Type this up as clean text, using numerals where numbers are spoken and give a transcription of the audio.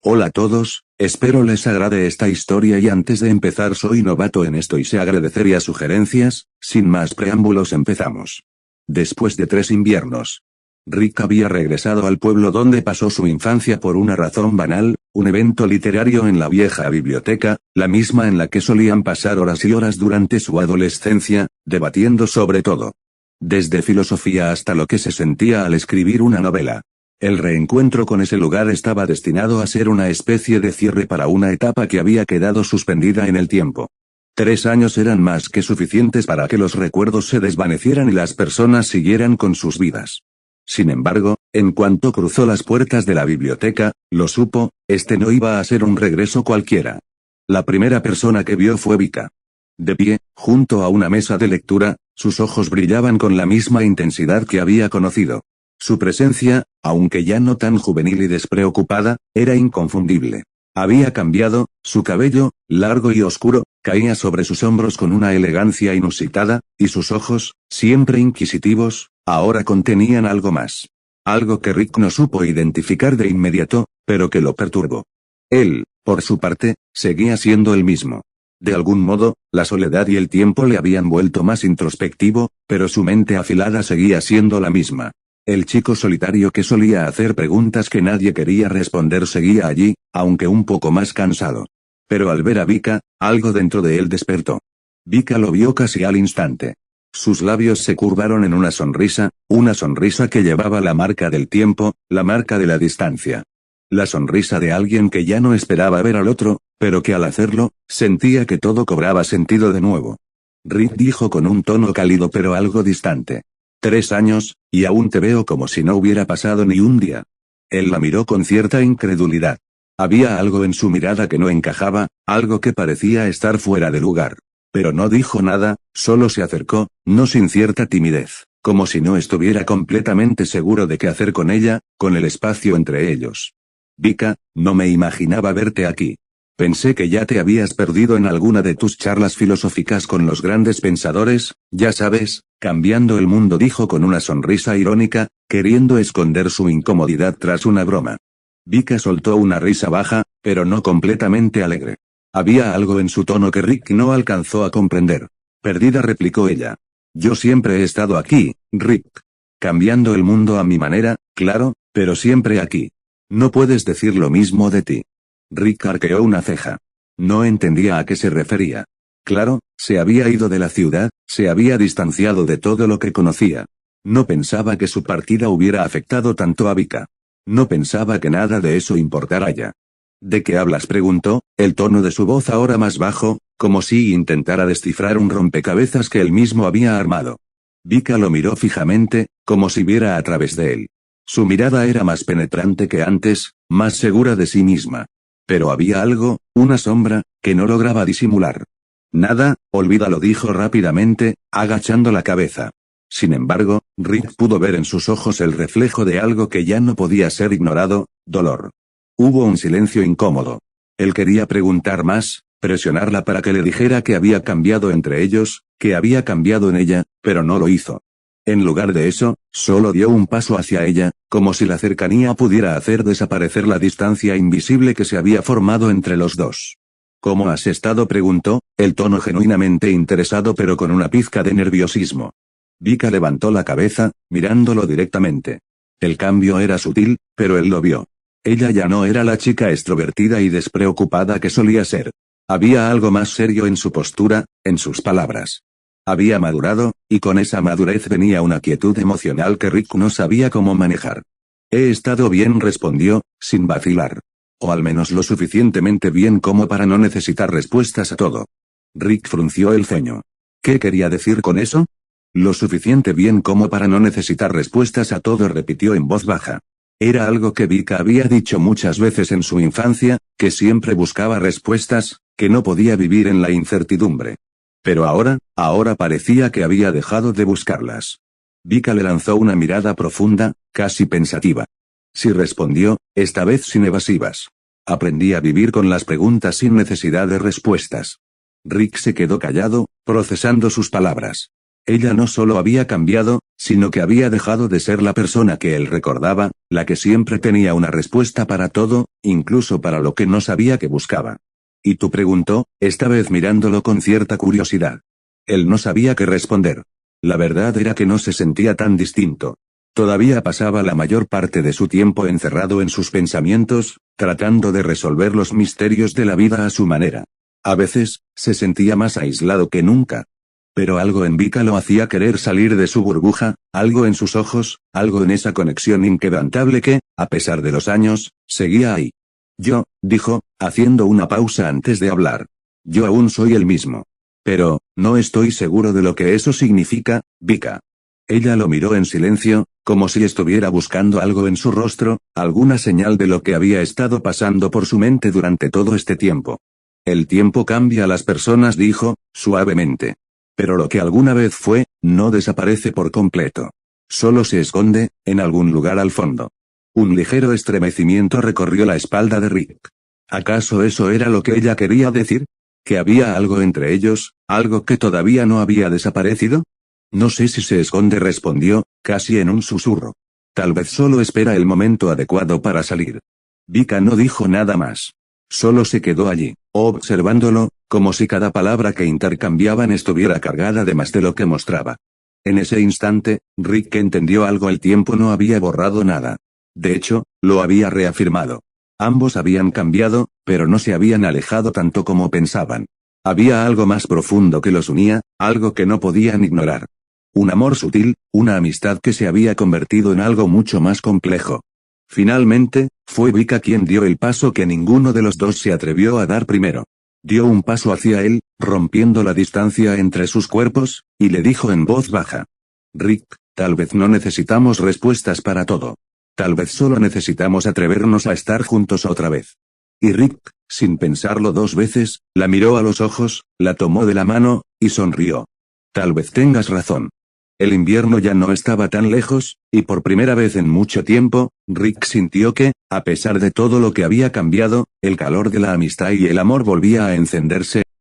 Hola a todos, espero les agrade esta historia y antes de empezar soy novato en esto y sé agradecería sugerencias, sin más preámbulos empezamos. Después de 3 inviernos. Rick había regresado al pueblo donde pasó su infancia por una razón banal, un evento literario en la vieja biblioteca, la misma en la que solían pasar horas y horas durante su adolescencia, debatiendo sobre todo. Desde filosofía hasta lo que se sentía al escribir una novela. El reencuentro con ese lugar estaba destinado a ser una especie de cierre para una etapa que había quedado suspendida en el tiempo. 3 años eran más que suficientes para que los recuerdos se desvanecieran y las personas siguieran con sus vidas. Sin embargo, en cuanto cruzó las puertas de la biblioteca, lo supo, este no iba a ser un regreso cualquiera. La primera persona que vio fue Vika. De pie, junto a una mesa de lectura, sus ojos brillaban con la misma intensidad que había conocido. Su presencia, aunque ya no tan juvenil y despreocupada, era inconfundible. Había cambiado, su cabello, largo y oscuro, caía sobre sus hombros con una elegancia inusitada, y sus ojos, siempre inquisitivos, ahora contenían algo más. Algo que Rick no supo identificar de inmediato, pero que lo perturbó. Él, por su parte, seguía siendo el mismo. De algún modo, la soledad y el tiempo le habían vuelto más introspectivo, pero su mente afilada seguía siendo la misma. El chico solitario que solía hacer preguntas que nadie quería responder seguía allí, aunque un poco más cansado. Pero al ver a Vika, algo dentro de él despertó. Vika lo vio casi al instante. Sus labios se curvaron en una sonrisa que llevaba la marca del tiempo, la marca de la distancia. La sonrisa de alguien que ya no esperaba ver al otro, pero que al hacerlo, sentía que todo cobraba sentido de nuevo. Rick dijo con un tono cálido pero algo distante. 3 años, y aún te veo como si no hubiera pasado ni un día. Él la miró con cierta incredulidad. Había algo en su mirada que no encajaba, algo que parecía estar fuera de lugar. Pero no dijo nada, solo se acercó, no sin cierta timidez, como si no estuviera completamente seguro de qué hacer con ella, con el espacio entre ellos. Vika, no me imaginaba verte aquí. Pensé que ya te habías perdido en alguna de tus charlas filosóficas con los grandes pensadores, ya sabes, cambiando el mundo, dijo con una sonrisa irónica, queriendo esconder su incomodidad tras una broma. Vika soltó una risa baja, pero no completamente alegre. Había algo en su tono que Rick no alcanzó a comprender. Perdida, replicó ella. Yo siempre he estado aquí, Rick. Cambiando el mundo a mi manera, claro, pero siempre aquí. No puedes decir lo mismo de ti. Rick arqueó una ceja. No entendía a qué se refería. Claro, se había ido de la ciudad, se había distanciado de todo lo que conocía. No pensaba que su partida hubiera afectado tanto a Vika. No pensaba que nada de eso importara ya. ¿De qué hablas?, preguntó, el tono de su voz ahora más bajo, como si intentara descifrar un rompecabezas que él mismo había armado. Vika lo miró fijamente, como si viera a través de él. Su mirada era más penetrante que antes, más segura de sí misma. Pero había algo, una sombra, que no lograba disimular. Nada, olvídalo, dijo rápidamente, agachando la cabeza. Sin embargo, Rick pudo ver en sus ojos el reflejo de algo que ya no podía ser ignorado, dolor. Hubo un silencio incómodo. Él quería preguntar más, presionarla para que le dijera que había cambiado entre ellos, que había cambiado en ella, pero no lo hizo. En lugar de eso, solo dio un paso hacia ella, como si la cercanía pudiera hacer desaparecer la distancia invisible que se había formado entre los dos. ¿Cómo has estado?, preguntó, el tono genuinamente interesado pero con una pizca de nerviosismo. Vika levantó la cabeza, mirándolo directamente. El cambio era sutil, pero él lo vio. Ella ya no era la chica extrovertida y despreocupada que solía ser. Había algo más serio en su postura, en sus palabras. Había madurado, y con esa madurez venía una quietud emocional que Rick no sabía cómo manejar. He estado bien, respondió, sin vacilar. O al menos lo suficientemente bien como para no necesitar respuestas a todo. Rick frunció el ceño. ¿Qué quería decir con eso? Lo suficiente bien como para no necesitar respuestas a todo, repitió en voz baja. Era algo que Vika había dicho muchas veces en su infancia, que siempre buscaba respuestas, que no podía vivir en la incertidumbre. Pero ahora parecía que había dejado de buscarlas. Vika le lanzó una mirada profunda, casi pensativa. Sí, respondió, esta vez sin evasivas. Aprendí a vivir con las preguntas sin necesidad de respuestas. Rick se quedó callado, procesando sus palabras. Ella no solo había cambiado, sino que había dejado de ser la persona que él recordaba, la que siempre tenía una respuesta para todo, incluso para lo que no sabía que buscaba. ¿Y tú?, preguntó, esta vez mirándolo con cierta curiosidad. Él no sabía qué responder. La verdad era que no se sentía tan distinto. Todavía pasaba la mayor parte de su tiempo encerrado en sus pensamientos, tratando de resolver los misterios de la vida a su manera. A veces, se sentía más aislado que nunca. Pero algo en Vika lo hacía querer salir de su burbuja, algo en sus ojos, algo en esa conexión inquebrantable que, a pesar de los años, seguía ahí. Yo, dijo, haciendo una pausa antes de hablar. Yo aún soy el mismo. Pero, no estoy seguro de lo que eso significa, Vika. Ella lo miró en silencio, como si estuviera buscando algo en su rostro, alguna señal de lo que había estado pasando por su mente durante todo este tiempo. El tiempo cambia a las personas, dijo, suavemente. Pero lo que alguna vez fue, no desaparece por completo. Solo se esconde, en algún lugar al fondo. Un ligero estremecimiento recorrió la espalda de Rick. ¿Acaso eso era lo que ella quería decir? ¿Que había algo entre ellos, algo que todavía no había desaparecido? No sé si se esconde, respondió, casi en un susurro. Tal vez solo espera el momento adecuado para salir. Vika no dijo nada más. Solo se quedó allí, observándolo, como si cada palabra que intercambiaban estuviera cargada de más de lo que mostraba. En ese instante, Rick entendió algo: el tiempo no había borrado nada. De hecho, lo había reafirmado. Ambos habían cambiado, pero no se habían alejado tanto como pensaban. Había algo más profundo que los unía, algo que no podían ignorar. Un amor sutil, una amistad que se había convertido en algo mucho más complejo. Finalmente, fue Vika quien dio el paso que ninguno de los dos se atrevió a dar primero. Dio un paso hacia él, rompiendo la distancia entre sus cuerpos, y le dijo en voz baja. Rick, tal vez no necesitamos respuestas para todo. Tal vez solo necesitamos atrevernos a estar juntos otra vez. Y Rick, sin pensarlo dos veces, la miró a los ojos, la tomó de la mano, y sonrió. Tal vez tengas razón. El invierno ya no estaba tan lejos, y por primera vez en mucho tiempo, Rick sintió que, a pesar de todo lo que había cambiado, el calor de la amistad y el amor volvía a encenderse